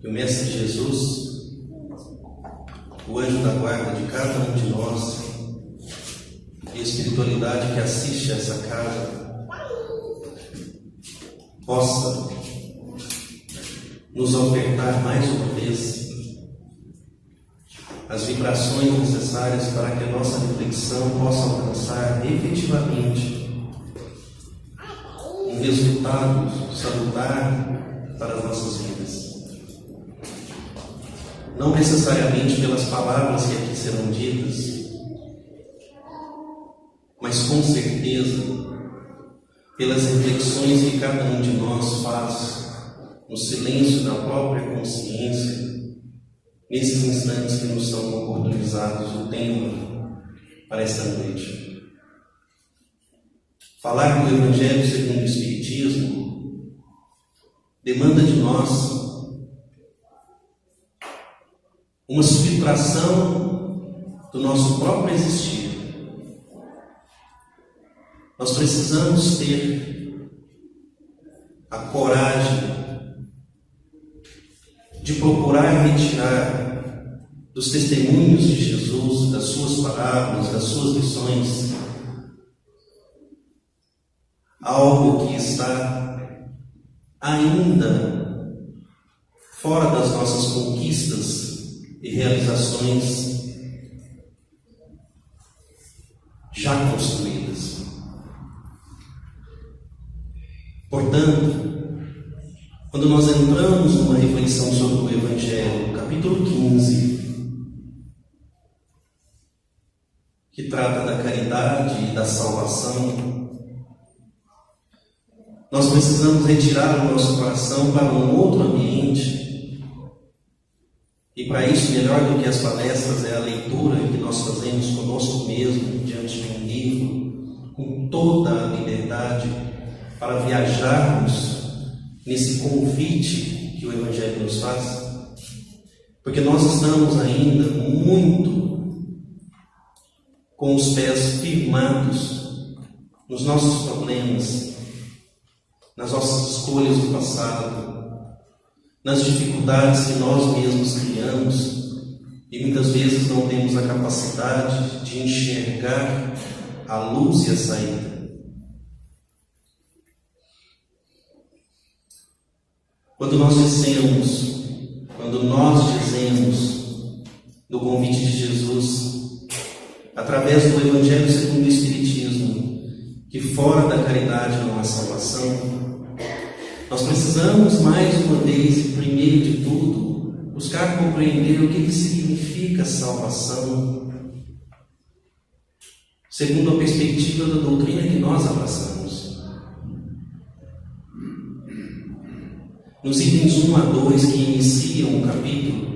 que o Mestre Jesus, o anjo da guarda de cada um de nós, e a espiritualidade que assiste a essa casa, possa nos ofertar mais uma vez as vibrações necessárias para que a nossa reflexão possa alcançar efetivamente um resultado salutar para as nossas vidas. Não necessariamente pelas palavras que aqui serão ditas, mas com certeza pelas reflexões que cada um de nós faz no silêncio da própria consciência, nesses instantes que nos são oportunizados o tema para esta noite. Falar do Evangelho segundo o Espiritismo demanda de nós uma subtração do nosso próprio existir. Nós precisamos ter a coragem de procurar retirar dos testemunhos de Jesus, das suas parábolas, das suas lições, algo que está ainda fora das nossas conquistas e realizações já construídas. Portanto, quando nós entramos numa reflexão sobre o Evangelho, capítulo 15, que trata da caridade e da salvação, nós precisamos retirar o nosso coração para um outro ambiente. E para isso, melhor do que as palestras é a leitura que nós fazemos conosco mesmo, diante de um livro, com toda a liberdade para viajarmos nesse convite que o Evangelho nos faz. Porque nós estamos ainda muito com os pés firmados nos nossos problemas, nas nossas escolhas do passado, nas dificuldades que nós mesmos criamos e muitas vezes não temos a capacidade de enxergar a luz e a saída. Quando nós dizemos no convite de Jesus, através do Evangelho segundo o Espiritismo, que fora da caridade não há salvação, nós precisamos mais uma vez, e primeiro de tudo, buscar compreender o que significa salvação, segundo a perspectiva da doutrina que nós abraçamos. Nos itens 1 a 2 que iniciam o capítulo,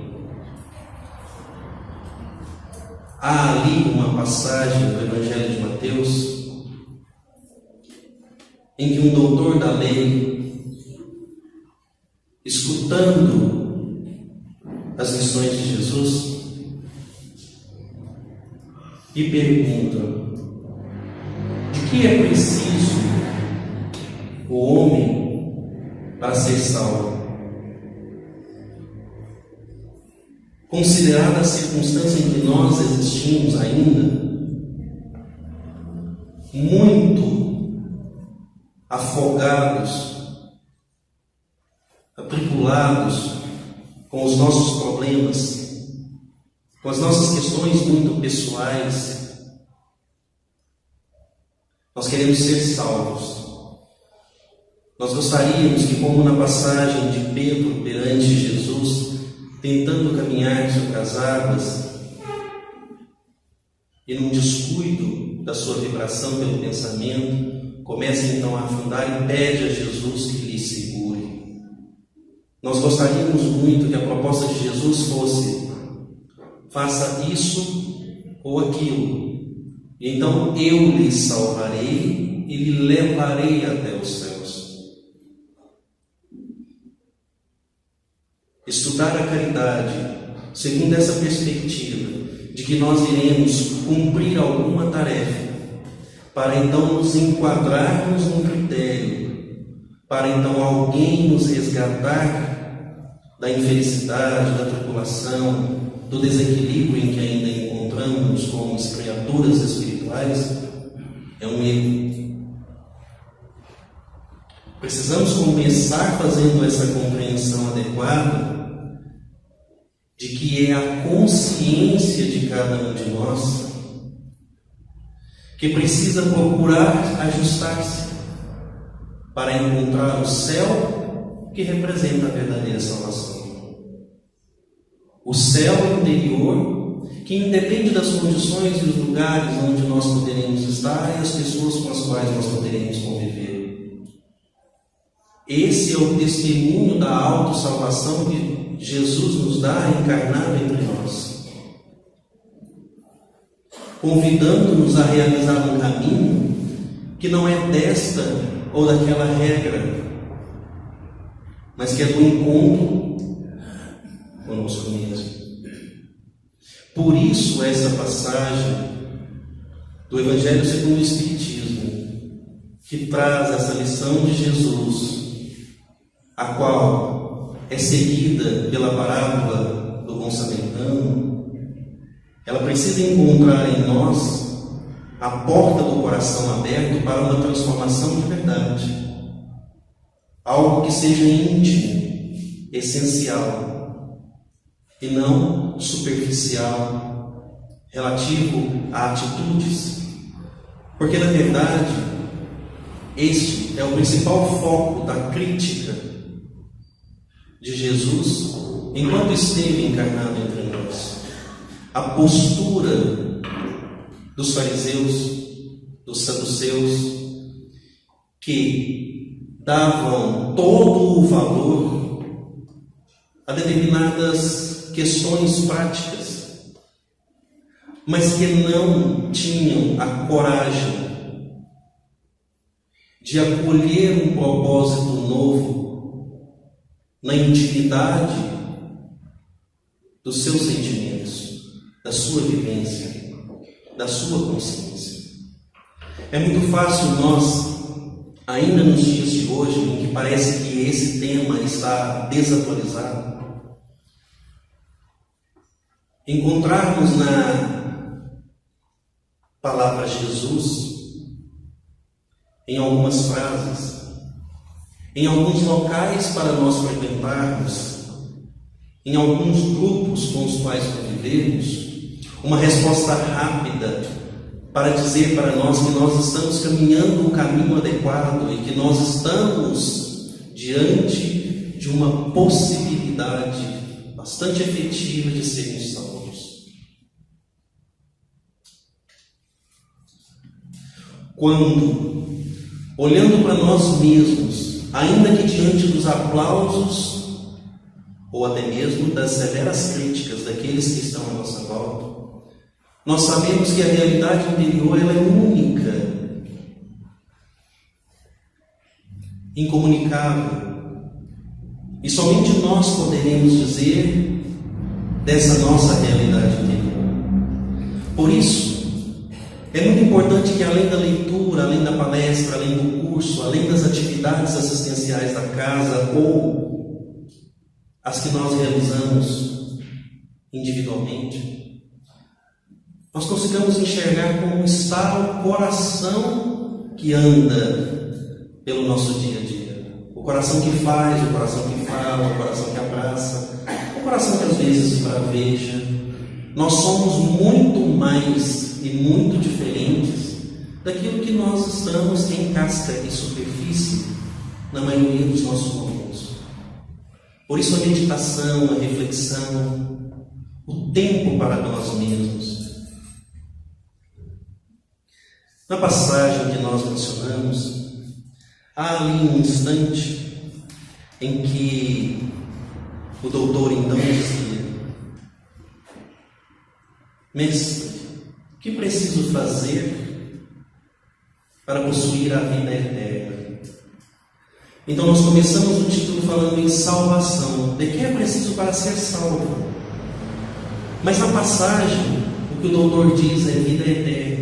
há ali uma passagem do Evangelho de Mateus, em que um doutor da lei, escutando as lições de Jesus, e pergunta: de que é preciso o homem para ser salvo? Considerada a circunstância em que nós existimos ainda, muito afogados, atribulados com os nossos problemas, com as nossas questões muito pessoais, nós queremos ser salvos. Nós gostaríamos que, como na passagem de Pedro perante Jesus, tentando caminhar sobre as águas, e num descuido da sua vibração pelo pensamento, comece então a afundar e pede a Jesus que lhe segure. Nós gostaríamos muito que a proposta de Jesus fosse: faça isso ou aquilo, e então eu lhe salvarei e lhe levarei até os céus. Estudar a caridade segundo essa perspectiva de que nós iremos cumprir alguma tarefa, para então nos enquadrarmos num critério, para então alguém nos resgatar da infelicidade, da tribulação, do desequilíbrio em que ainda encontramos como criaturas espirituais, é um erro. Precisamos começar fazendo essa compreensão adequada de que é a consciência de cada um de nós que precisa procurar ajustar-se para encontrar o céu que representa a verdadeira salvação. O céu interior que independe das condições e dos lugares onde nós poderemos estar e as pessoas com as quais nós poderemos conviver. Esse é o testemunho da autossalvação que Jesus nos dá encarnado entre nós, convidando-nos a realizar um caminho que não é desta ou daquela regra, mas que é do encontro conosco mesmo. Por isso, essa passagem do Evangelho segundo o Espiritismo, que traz essa lição de Jesus, a qual é seguida pela parábola do bom samaritano, ela precisa encontrar em nós a porta do coração aberto para uma transformação de verdade. Algo que seja íntimo, essencial, e não superficial, relativo a atitudes. Porque, na verdade, este é o principal foco da crítica de Jesus enquanto esteve encarnado entre nós. A postura dos fariseus, dos saduceus, que davam todo o valor a determinadas questões práticas, mas que não tinham a coragem de acolher um propósito novo na intimidade dos seus sentimentos, da sua vivência, da sua consciência. É muito fácil nós, ainda nos dias de hoje, em que parece que esse tema está desatualizado, encontrarmos na palavra Jesus, em algumas frases, em alguns locais para nós frequentarmos, em alguns grupos com os quais convivemos, uma resposta rápida para dizer para nós que nós estamos caminhando um caminho adequado e que nós estamos diante de uma possibilidade bastante efetiva de sermos salvos. Quando, olhando para nós mesmos, ainda que diante dos aplausos ou até mesmo das severas críticas daqueles que estão à nossa volta, nós sabemos que a realidade interior ela é única, incomunicável, e somente nós poderemos dizer dessa nossa realidade interior. Por isso, é muito importante que além da leitura, além da palestra, além do curso, além das atividades assistenciais da casa ou as que nós realizamos individualmente, nós consigamos enxergar como está o coração que anda pelo nosso dia a dia. O coração que faz, o coração que fala, o coração que abraça, o coração que às vezes braveja. Nós somos muito mais e muito diferentes daquilo que nós estamos em casca e superfície na maioria dos nossos momentos. Por isso a meditação, a reflexão, o tempo para nós mesmos. Na passagem que nós mencionamos, há ali um instante em que o doutor então dizia: Mestre, o que preciso fazer para possuir a vida eterna? Então nós começamos o título falando em salvação, de que é preciso para ser salvo. Mas na passagem, o que o doutor diz é vida eterna.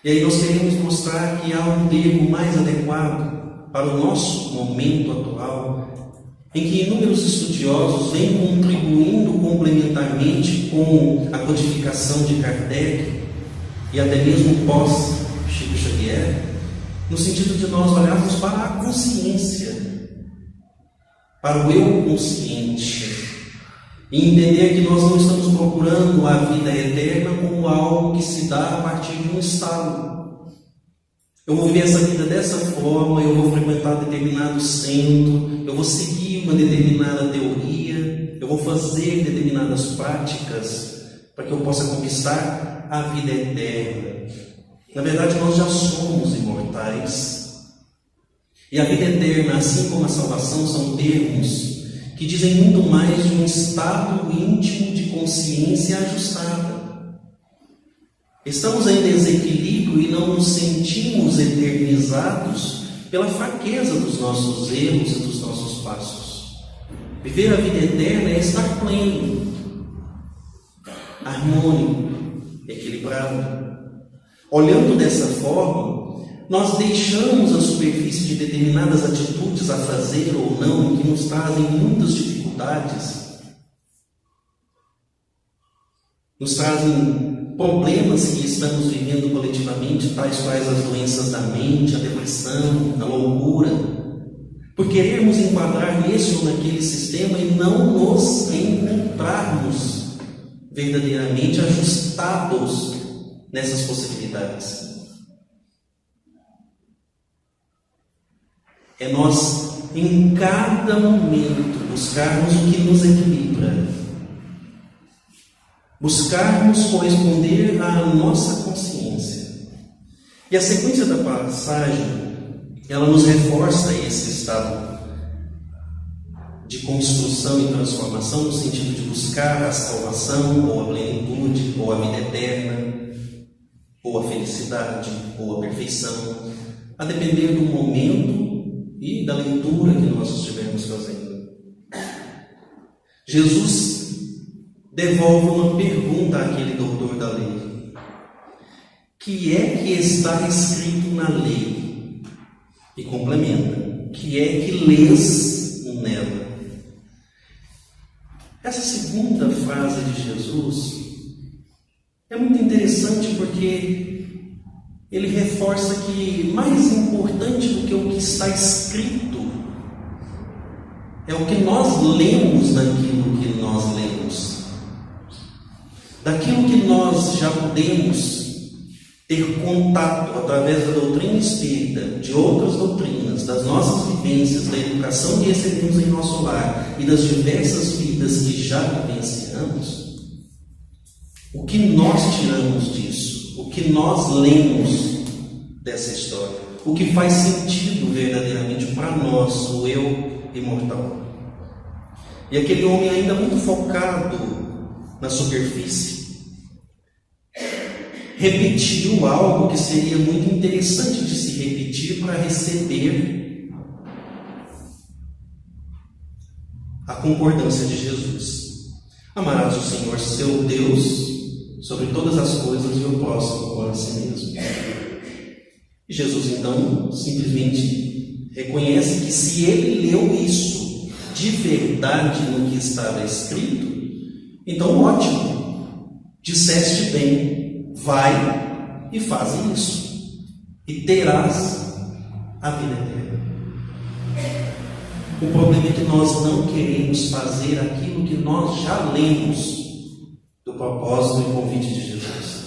E aí nós queremos mostrar que há um termo mais adequado para o nosso momento atual, em que inúmeros estudiosos vêm contribuindo complementarmente com a codificação de Kardec e até mesmo pós-Chico Xavier, no sentido de nós olharmos para a consciência, para o eu consciente, e entender que nós não estamos procurando a vida eterna como algo que se dá a partir de um estado. Eu vou viver essa vida dessa forma, eu vou frequentar determinado centro, eu vou seguir uma determinada teoria, eu vou fazer determinadas práticas para que eu possa conquistar a vida eterna. Na verdade, nós já somos imortais. E a vida eterna, assim como a salvação, são termos que dizem muito mais de um estado íntimo de consciência ajustada. Estamos em desequilíbrio e não nos sentimos eternizados pela fraqueza dos nossos erros e dos nossos passos. Viver a vida eterna é estar pleno, harmônico, equilibrado. Olhando dessa forma, nós deixamos a superfície de determinadas atitudes a fazer ou não, que nos trazem muitas dificuldades, nos trazem problemas que estamos vivendo coletivamente, tais quais as doenças da mente, a depressão, a loucura, por querermos enquadrar nesse ou naquele sistema e não nos encontrarmos verdadeiramente ajustados nessas possibilidades. É nós, em cada momento, buscarmos o que nos equilibra, buscarmos corresponder à nossa consciência. E a sequência da passagem, ela nos reforça esse estado de construção e transformação, no sentido de buscar a salvação, ou a plenitude, ou a vida eterna, ou a felicidade, ou a perfeição, a depender do momento e da leitura que nós estivermos fazendo. Jesus devolve uma pergunta àquele doutor da lei. Que é que está escrito na lei? E complementa. Que é que lês nela? Essa segunda frase de Jesus é muito interessante porque ele reforça que mais importante do que o que está escrito é o que nós lemos daquilo que nós lemos. Daquilo que nós já podemos ter contato através da doutrina espírita, de outras doutrinas, das nossas vivências, da educação que recebemos em nosso lar e das diversas vidas que já vivenciamos, o que nós tiramos disso, o que nós lemos dessa história, o que faz sentido verdadeiramente para nós, o eu imortal. E aquele homem ainda muito focado na superfície, repetiu algo que seria muito interessante de se repetir para receber a concordância de Jesus. Amarás o Senhor, seu Deus, sobre todas as coisas e o próximo como a si mesmo. E Jesus, então, simplesmente reconhece que se ele leu isso de verdade no que estava escrito, então ótimo, disseste bem, vai e faz isso, e terás a vida eterna. O problema é que nós não queremos fazer aquilo que nós já lemos do propósito e convite de Jesus.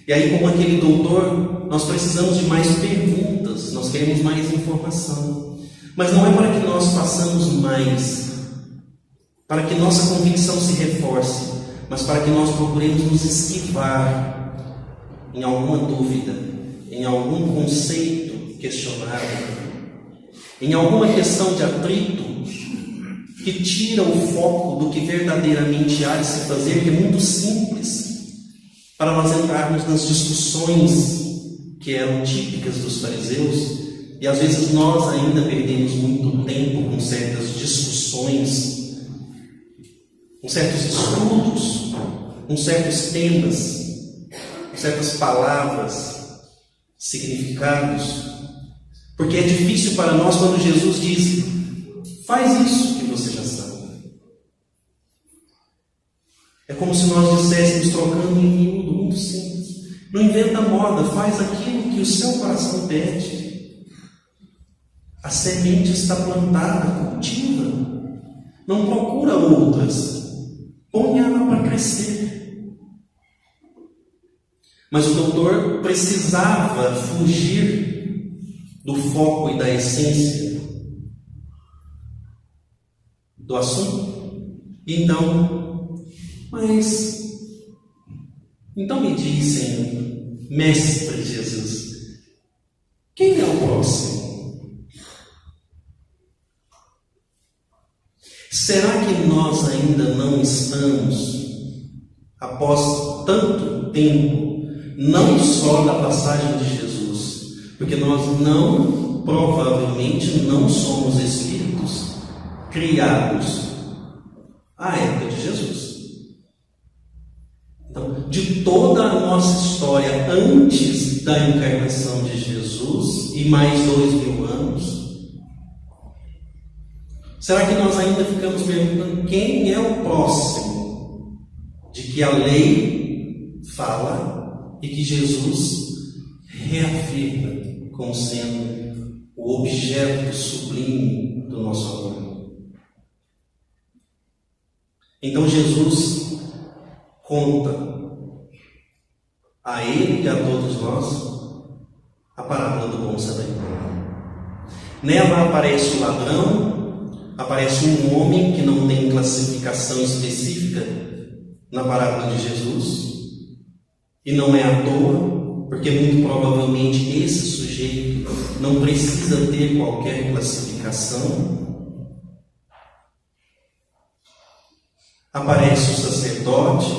E aí, como aquele doutor, nós precisamos de mais perguntas, nós queremos mais informação. Mas não é para que nós façamos mais, para que nossa convicção se reforce, mas para que nós procuremos nos esquivar em alguma dúvida, em algum conceito questionável, em alguma questão de atrito que tira o foco do que verdadeiramente há de se fazer, que é muito simples, para nós entrarmos nas discussões que eram típicas dos fariseus, e às vezes nós ainda perdemos muito tempo com certas discussões, com certos estudos, com certos temas, com certas palavras, significados, porque é difícil para nós quando Jesus diz: faz isso que você já sabe. É como se nós disséssemos, trocando em miúdo, muito simples. Não inventa moda, faz aquilo que o seu coração pede. A semente está plantada, cultiva. Não procura outras. Põe ela para crescer. Mas o doutor precisava fugir do foco e da essência do assunto. Então me dizem, Mestre Jesus, quem é o próximo? Será que nós ainda não estamos, após tanto tempo, não só da passagem de Jesus, porque nós provavelmente não somos espíritos criados à época de Jesus. Então, de toda a nossa história antes da encarnação de Jesus e mais 2000 anos, será que nós ainda ficamos perguntando quem é o próximo de que a lei fala e que Jesus reafirma como sendo o objeto sublime do nosso amor? Então Jesus conta a ele e a todos nós a parábola do bom samaritano. Nela aparece o ladrão, aparece um homem que não tem classificação específica na parábola de Jesus, e não é à toa, porque muito provavelmente esse sujeito não precisa ter qualquer classificação. Aparece o sacerdote,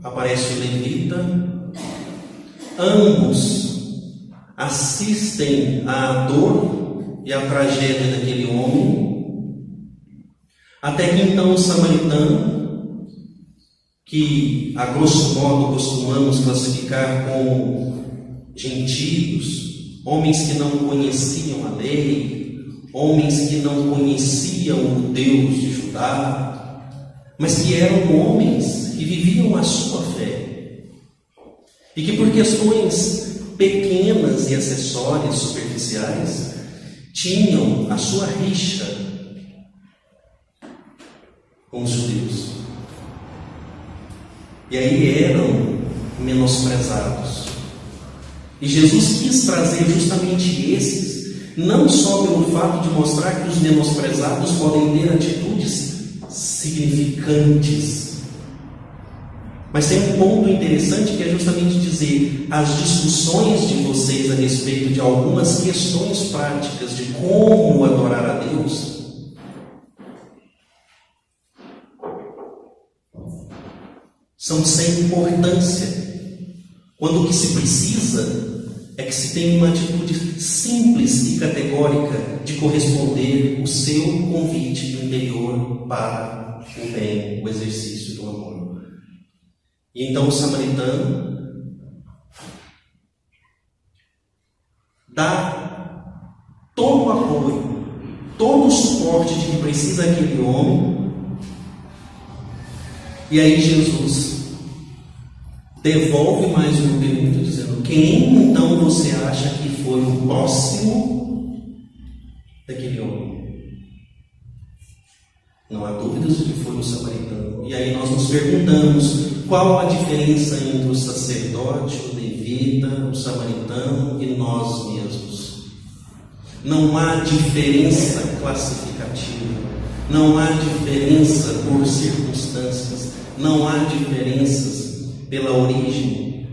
aparece o levita, ambos assistem à dor e à tragédia daquele homem, até que então o samaritano, que a grosso modo costumamos classificar como gentios, homens que não conheciam a lei, homens que não conheciam o Deus de Judá, mas que eram homens que viviam a sua fé, e que por questões pequenas e acessórias, superficiais, tinham a sua rixa com os judeus, e aí eram menosprezados. E Jesus quis trazer justamente esses, não só pelo fato de mostrar que os menosprezados podem ter atitudes significantes, mas tem um ponto interessante que é justamente dizer: as discussões de vocês a respeito de algumas questões práticas de como adorar a Deus são sem importância, quando o que se precisa é que se tenha uma atitude simples e categórica de corresponder o seu convite interior para o bem, o exercício do amor. E então o samaritano dá todo o apoio, todo o suporte de que precisa aquele homem, e aí Jesus devolve mais uma pergunta dizendo: quem então você acha que foi o próximo daquele homem? Não há dúvidas de que foi o samaritano. E aí nós nos perguntamos: qual a diferença entre o sacerdote, o levita, o samaritano e nós mesmos? Não há diferença classificativa, não há diferença por circunstâncias, não há diferenças pela origem,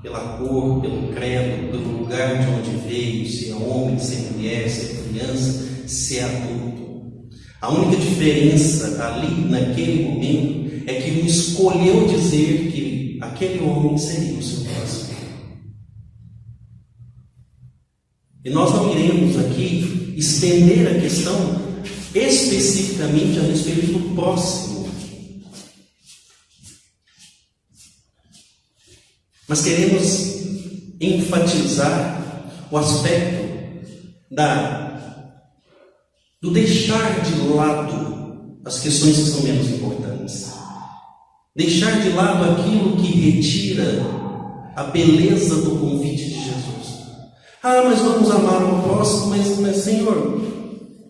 pela cor, pelo credo, pelo lugar de onde veio, se é homem, se é mulher, se é criança, se é adulto. A única diferença ali, naquele momento, é que ele escolheu dizer que aquele homem seria o seu próximo. E nós não iremos aqui estender a questão especificamente a respeito do próximo, mas queremos enfatizar o aspecto do deixar de lado as questões que são menos importantes. Deixar de lado aquilo que retira a beleza do convite de Jesus. Mas vamos amar o próximo, mas Senhor,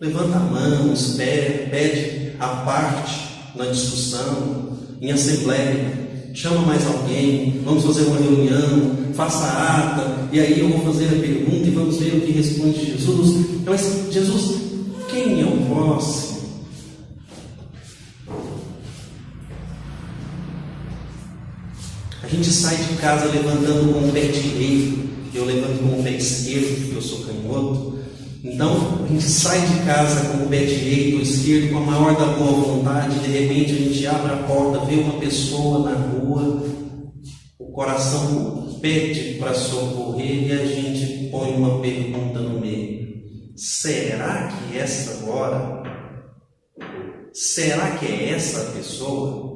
levanta a mão, espera, pede a parte na discussão, em assembleia, chama mais alguém, vamos fazer uma reunião, faça a ata, e aí eu vou fazer a pergunta e vamos ver o que responde Jesus. Mas Jesus, quem é o próximo? A gente sai de casa levantando com o pé direito, eu levanto com o pé esquerdo, porque eu sou canhoto. Então, a gente sai de casa com o pé direito ou esquerdo, com a maior da boa vontade, de repente a gente abre a porta, vê uma pessoa na rua, o coração pede para socorrer e a gente põe uma pergunta no meio. Será que essa agora? Será que é essa a pessoa?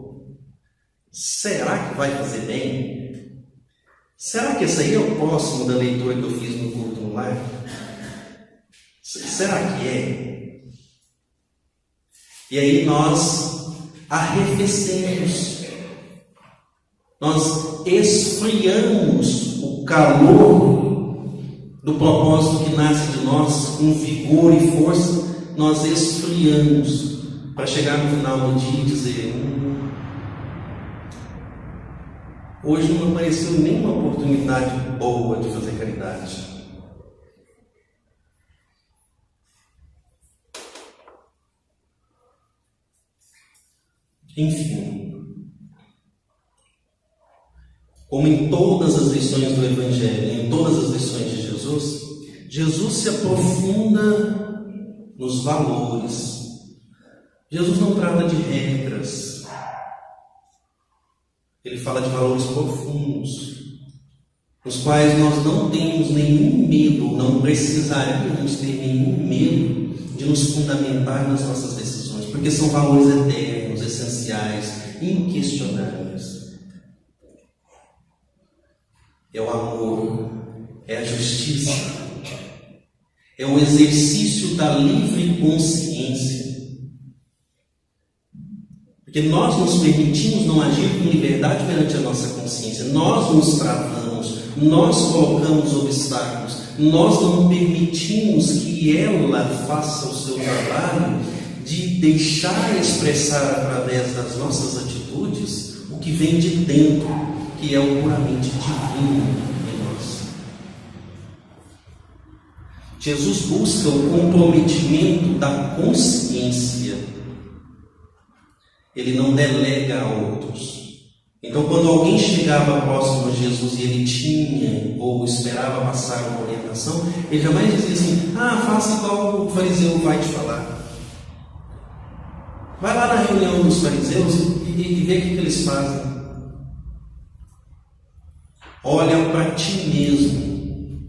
Será que vai fazer bem? Será que esse aí é o próximo da leitura que eu fiz no culto no lar? Será que é? E aí nós arrefecemos, nós esfriamos o calor do propósito que nasce de nós com vigor e força, nós esfriamos para chegar no final do dia e dizer: hoje não apareceu nenhuma oportunidade boa de fazer caridade. Enfim, como em todas as lições do Evangelho, em todas as lições de Jesus, Jesus se aprofunda nos valores. Jesus não trata de regras. Ele fala de valores profundos, nos quais nós não temos nenhum medo, não precisaríamos ter nenhum medo de nos fundamentar nas nossas decisões, porque são valores eternos, essenciais, inquestionáveis. É o amor, é a justiça, é o exercício da livre consciência. Porque nós nos permitimos não agir com liberdade perante a nossa consciência. Nós nos travamos, nós colocamos obstáculos, nós não permitimos que ela faça o seu trabalho de deixar expressar através das nossas atitudes o que vem de dentro, que é o puramente divino em nós. Jesus busca o comprometimento da consciência. Ele não delega a outros. Então, quando alguém chegava próximo a Jesus e ele tinha ou esperava passar uma orientação, ele jamais dizia assim: faça igual o fariseu vai te falar. Vai lá na reunião dos fariseus e vê o que eles fazem. Olha para ti mesmo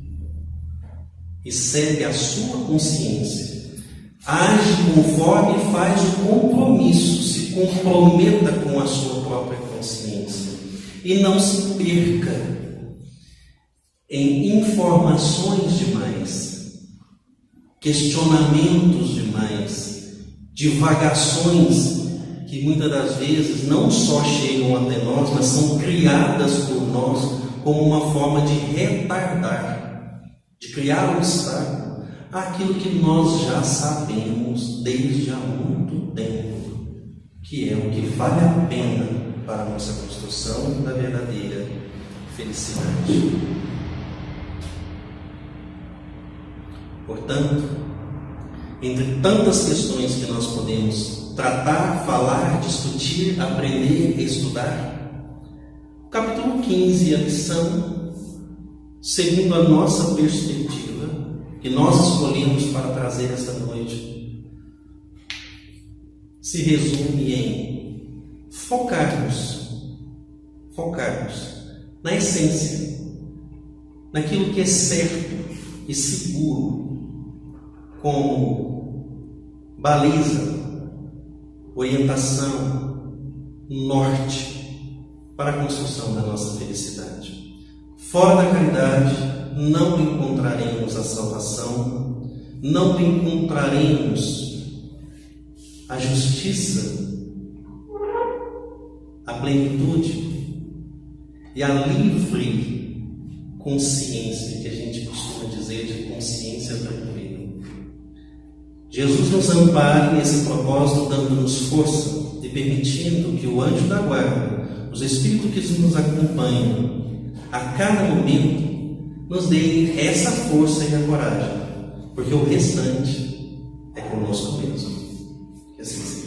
e segue a sua consciência. Age conforme faz o compromisso, se comprometa com a sua própria consciência e não se perca em informações demais, questionamentos demais, divagações que muitas das vezes não só chegam até nós, mas são criadas por nós como uma forma de retardar, de criar obstáculo àquilo que nós já sabemos desde há muito tempo, que é o que vale a pena para a nossa construção da verdadeira felicidade. Portanto, entre tantas questões que nós podemos tratar, falar, discutir, aprender e estudar, o capítulo 15, a lição, segundo a nossa perspectiva, que nós escolhemos para trazer esta noite, se resume em focarmos na essência, naquilo que é certo e seguro, como baliza, orientação, norte para a construção da nossa felicidade. Fora da caridade, não encontraremos a salvação, não encontraremos a justiça, a plenitude e a livre consciência, que a gente costuma dizer de consciência tranquila. Jesus nos ampare nesse propósito, dando-nos força e permitindo que o anjo da guarda, os Espíritos que nos acompanham a cada momento, nos dê essa força e a coragem, porque o restante é conosco mesmo. Que assim seja.